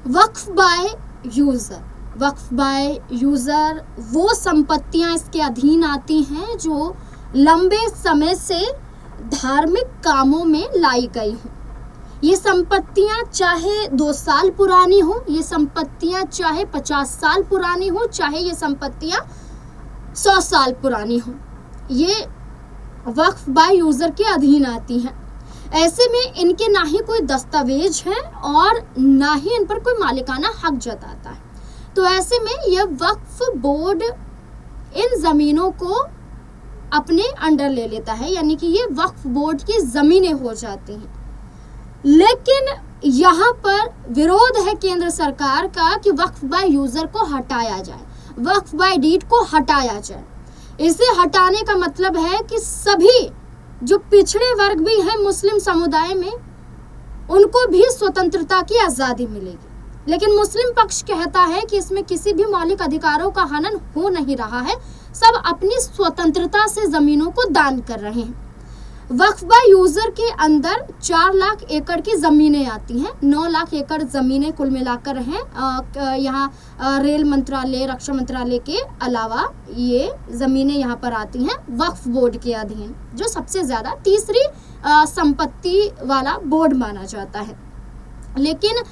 Waqf by user, Waqf by user वो संपत्तियां इसके अधीन आती हैं जो लंबे समय से धार्मिक कामों में लाई गई हों। ये संपत्तियां चाहे 2 साल पुरानी हो, ये संपत्तियां चाहे 50 साल पुरानी हो, चाहे ये संपत्तियां 100 साल पुरानी हो, ये वक्फ बाय यूज़र के अधीन आती हैं। ऐसे में इनके ना ही कोई दस्तावेज है और ना ही इन पर कोई मालिकाना हक जताता है। तो ऐसे में यह वक्फ बोर्ड इन ज़मीनों को अपने अंडर ले लेता है, यानी कि ये वक्फ बोर्ड की ज़मीनें हो जाती हैं। लेकिन यहाँ पर विरोध है केंद्र सरकार का कि वक्फ बाय यूज़र को हटाया जाए, वक्फ बाय डीड को हटाया जाए। इसे हटाने का मतलब है कि सभी जो पिछड़े वर्ग भी हैं मुस्लिम समुदाय में, उनको भी स्वतंत्रता की आज़ादी मिलेगी। लेकिन मुस्लिम पक्ष कहता है कि इसमें किसी भी मौलिक अधिकारों का हनन हो नहीं रहा है, सब अपनी स्वतंत्रता से ज़मीनों को दान कर रहे हैं। वक्फ बाय यूज़र के अंदर 4 लाख एकड़ की ज़मीनें आती हैं, 9 लाख एकड़ ज़मीनें कुल मिलाकर हैं। यहाँ रेल मंत्रालय, रक्षा मंत्रालय के अलावा ये ज़मीनें यहाँ पर आती हैं वक्फ बोर्ड के अधीन, जो सबसे ज़्यादा तीसरी संपत्ति वाला बोर्ड माना जाता है। लेकिन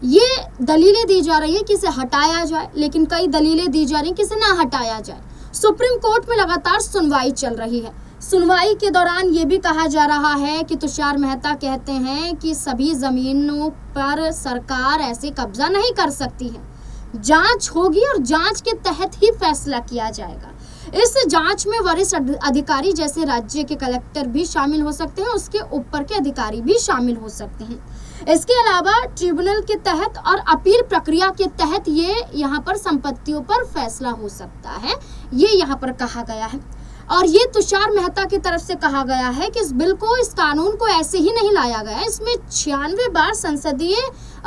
ये दलीलें दी जा रही है कि इसे हटाया जाए, लेकिन कई दलीलें दी जा रही हैं कि इसे ना हटाया जाए। सुप्रीम कोर्ट में लगातार सुनवाई चल रही है। सुनवाई के दौरान ये भी कहा जा रहा है कि तुषार मेहता कहते हैं कि सभी ज़मीनों पर सरकार ऐसे कब्जा नहीं कर सकती है, जांच होगी और जांच के तहत ही फैसला किया जाएगा। इस जांच में वरिष्ठ अधिकारी जैसे राज्य के कलेक्टर भी शामिल हो सकते हैं, उसके ऊपर के अधिकारी भी शामिल हो सकते हैं। इसके अलावा ट्रिब्यूनल के तहत और अपील प्रक्रिया के तहत ये यहाँ पर संपत्तियों पर फैसला हो सकता है, ये यहाँ पर कहा गया है। और ये तुषार मेहता की तरफ से कहा गया है कि इस बिल को, इस कानून को ऐसे ही नहीं लाया गया है। इसमें 96 बार संसदीय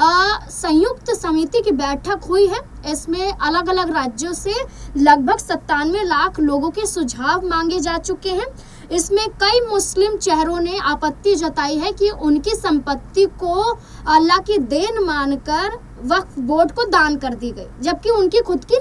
संयुक्त समिति की बैठक हुई है। इसमें अलग अलग राज्यों से लगभग 97 लाख लोगों के सुझाव मांगे जा चुके हैं। इसमें कई मुस्लिम चेहरों ने आपत्ति जताई है कि उनकी संपत्ति को अल्लाह की देन मानकर वक्फ बोर्ड को दान कर दी गई, जबकि उनकी खुद की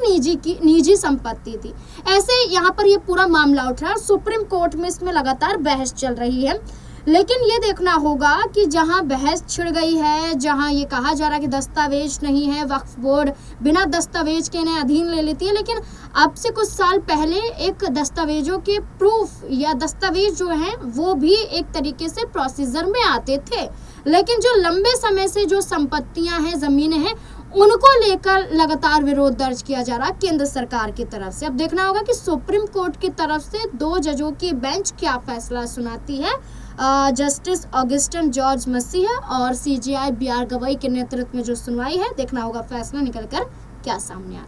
निजी संपत्ति थी। ऐसे यहाँ पर ये पूरा मामला उठ रहा है। सुप्रीम कोर्ट में इसमें लगातार बहस चल रही है। लेकिन ये देखना होगा कि जहाँ बहस छिड़ गई है, जहाँ ये कहा जा रहा है कि दस्तावेज नहीं है, वक्फ बोर्ड बिना दस्तावेज के इन्हें अधीन ले लेती है, लेकिन अब से कुछ साल पहले एक दस्तावेजों के प्रूफ या दस्तावेज जो हैं वो भी एक तरीके से प्रोसीजर में आते थे। लेकिन जो लंबे समय से जो संपत्तियां हैं, ज़मीनें हैं, उनको लेकर लगातार विरोध दर्ज किया जा रहा है केंद्र सरकार की तरफ से। अब देखना होगा कि सुप्रीम कोर्ट की तरफ से 2 जजों की बेंच क्या फैसला सुनाती है। जस्टिस ऑगस्टिन जॉर्ज मसीह और CJI BR गवई के नेतृत्व में जो सुनवाई है, देखना होगा फैसला निकलकर क्या सामने आता है।